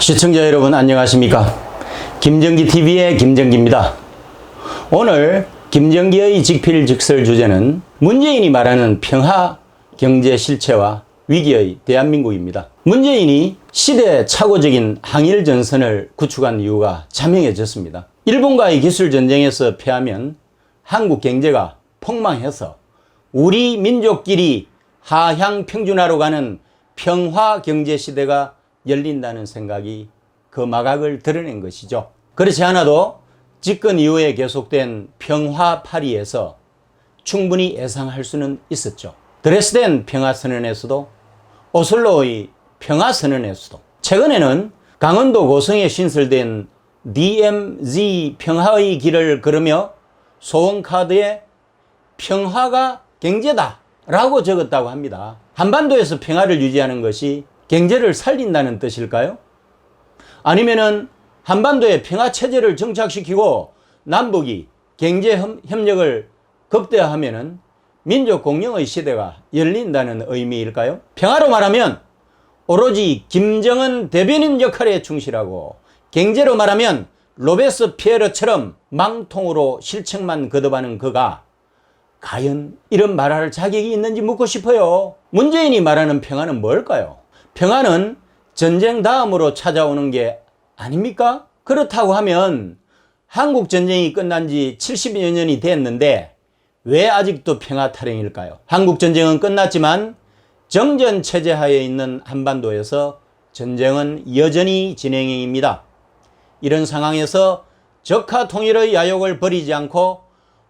시청자 여러분 안녕하십니까? 김정기TV의 김정기입니다. 오늘 김정기의 직필즉설 주제는 문재인이 말하는 평화 경제 실체와 위기의 대한민국입니다. 문재인이 시대착오적인 항일 전선을 구축한 이유가 자명해졌습니다. 일본과의 기술 전쟁에서 패하면 한국 경제가 폭망해서 우리 민족끼리 하향 평준화로 가는 평화 경제 시대가 열린다는 생각이 그 마각을 드러낸 것이죠. 그렇지 않아도 집권 이후에 계속된 평화 파리에서 충분히 예상할 수는 있었죠. 드레스덴 평화선언에서도 오슬로의 평화선언에서도 최근에는 강원도 고성에 신설된 DMZ 평화의 길을 걸으며 소원카드에 평화가 경제다 라고 적었다고 합니다. 한반도에서 평화를 유지하는 것이 경제를 살린다는 뜻일까요? 아니면은 한반도에 평화체제를 정착시키고 남북이 경제협력을 극대화하면은 민족 공영의 시대가 열린다는 의미일까요? 평화로 말하면 오로지 김정은 대변인 역할에 충실하고, 경제로 말하면 로베스피에르처럼 망통으로 실책만 거듭하는 그가 과연 이런 말할 자격이 있는지 묻고 싶어요. 문재인이 말하는 평화는 뭘까요? 평화는 전쟁 다음으로 찾아오는 게 아닙니까? 그렇다고 하면 한국 전쟁이 끝난 지 70여 년이 됐는데 왜 아직도 평화 타령일까요? 한국 전쟁은 끝났지만 정전 체제 하에 있는 한반도에서 전쟁은 여전히 진행형입니다. 이런 상황에서 적화 통일의 야욕을 버리지 않고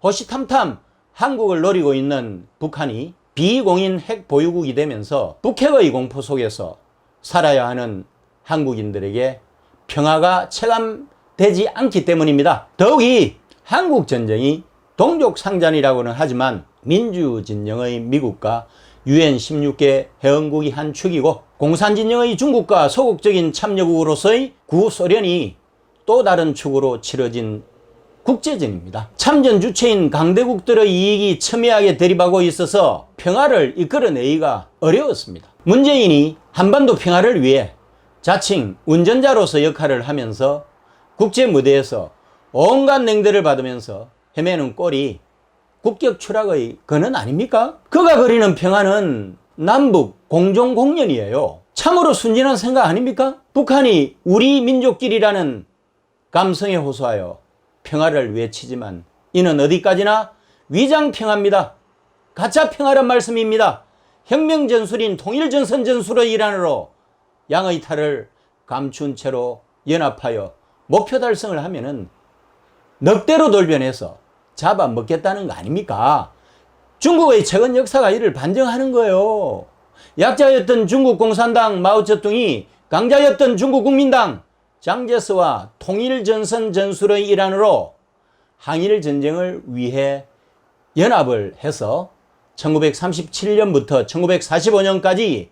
호시탐탐 한국을 노리고 있는 북한이 비공인 핵 보유국이 되면서 북핵의 공포 속에서 살아야 하는 한국인들에게 평화가 체감되지 않기 때문입니다. 더욱이 한국 전쟁이 동족 상잔이라고는 하지만 민주진영의 미국과 UN 16개 회원국이 한 축이고, 공산진영의 중국과 소극적인 참여국으로서의 구소련이 또 다른 축으로 치러진 국제전입니다. 참전 주체인 강대국들의 이익이 첨예하게 대립하고 있어서 평화를 이끌어내기가 어려웠습니다. 문재인이 한반도 평화를 위해 자칭 운전자로서 역할을 하면서 국제 무대에서 온갖 냉대를 받으면서 헤매는 꼴이 국격 추락의 근원 아닙니까? 그가 그리는 평화는 남북 공존공연이에요. 참으로 순진한 생각 아닙니까? 북한이 우리 민족끼리라는 감성에 호소하여 평화를 외치지만 이는 어디까지나 위장평화입니다. 가짜 평화란 말씀입니다. 혁명전술인 통일전선 전술의 일환으로 양의 탈을 감춘 채로 연합하여 목표 달성을 하면은 넉대로 돌변해서 잡아먹겠다는 거 아닙니까? 중국의 최근 역사가 이를 반증하는 거예요. 약자였던 중국 공산당 마오쩌둥이 강자였던 중국 국민당 장제스와 통일전선 전술의 일환으로 항일전쟁을 위해 연합을 해서 1937년부터 1945년까지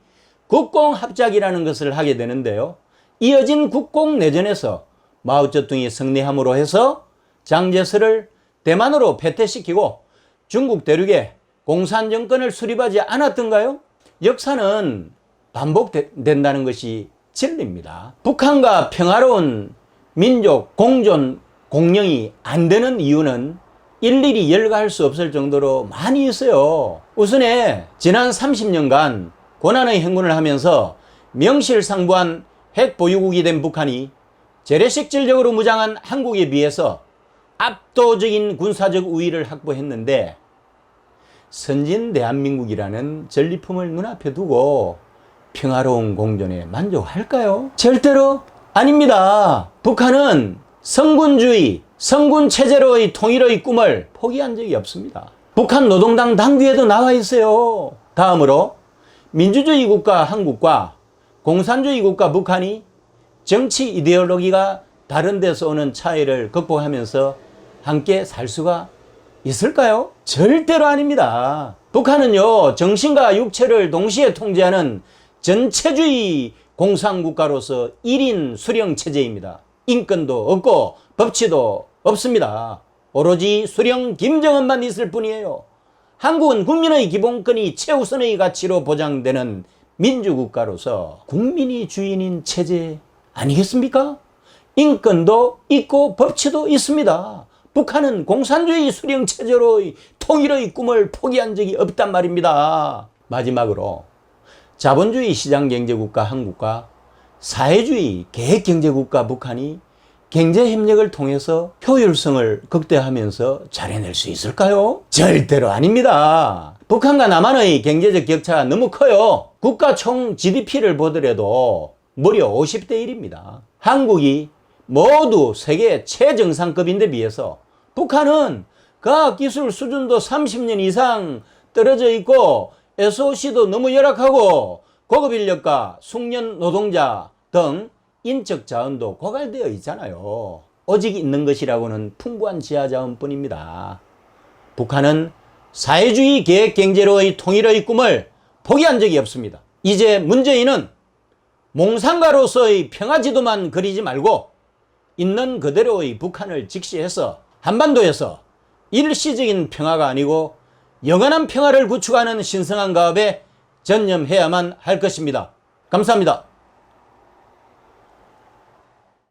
국공합작이라는 것을 하게 되는데요. 이어진 국공내전에서 마오쩌둥이 승리함으로 해서 장제스를 대만으로 패퇴시키고 중국 대륙에 공산정권을 수립하지 않았던가요? 역사는 반복된다는 것이 진리입니다. 북한과 평화로운 민족 공존 공영이 안 되는 이유는 일일이 열거할 수 없을 정도로 많이 있어요. 우선에 지난 30년간 고난의 행군을 하면서 명실상부한 핵 보유국이 된 북한이 재래식질적으로 무장한 한국에 비해서 압도적인 군사적 우위를 확보했는데 선진 대한민국이라는 전리품을 눈앞에 두고 평화로운 공존에 만족할까요? 절대로 아닙니다. 북한은 성군주의, 성군체제로의 통일의 꿈을 포기한 적이 없습니다. 북한 노동당 당규에도 나와 있어요. 다음으로 민주주의 국가 한국과 공산주의 국가 북한이 정치 이데올로기가 다른 데서 오는 차이를 극복하면서 함께 살 수가 있을까요? 절대로 아닙니다. 북한은요, 정신과 육체를 동시에 통제하는 전체주의 공산국가로서 1인 수령 체제입니다. 인권도 없고 법치도 없습니다. 오로지 수령 김정은만 있을 뿐이에요. 한국은 국민의 기본권이 최우선의 가치로 보장되는 민주국가로서 국민이 주인인 체제 아니겠습니까? 인권도 있고 법치도 있습니다. 북한은 공산주의 수령체제로의 통일의 꿈을 포기한 적이 없단 말입니다. 마지막으로 자본주의 시장경제국가 한국과 사회주의 계획경제국가 북한이 경제협력을 통해서 효율성을 극대화하면서 잘 해낼 수 있을까요? 절대로 아닙니다. 북한과 남한의 경제적 격차가 너무 커요. 국가 총 GDP를 보더라도 무려 50대 1입니다. 한국이 모두 세계 최정상급인데 비해서 북한은 과학기술 수준도 30년 이상 떨어져 있고 SOC도 너무 열악하고 고급 인력과 숙련 노동자 등 인적 자원도 고갈되어 있잖아요. 오직 있는 것이라고는 풍부한 지하자원뿐입니다. 북한은 사회주의 계획경제로의 통일의 꿈을 포기한 적이 없습니다. 이제 문재인은 몽상가로서의 평화지도만 그리지 말고 있는 그대로의 북한을 직시해서 한반도에서 일시적인 평화가 아니고 영원한 평화를 구축하는 신성한 가업에 전념해야만 할 것입니다. 감사합니다.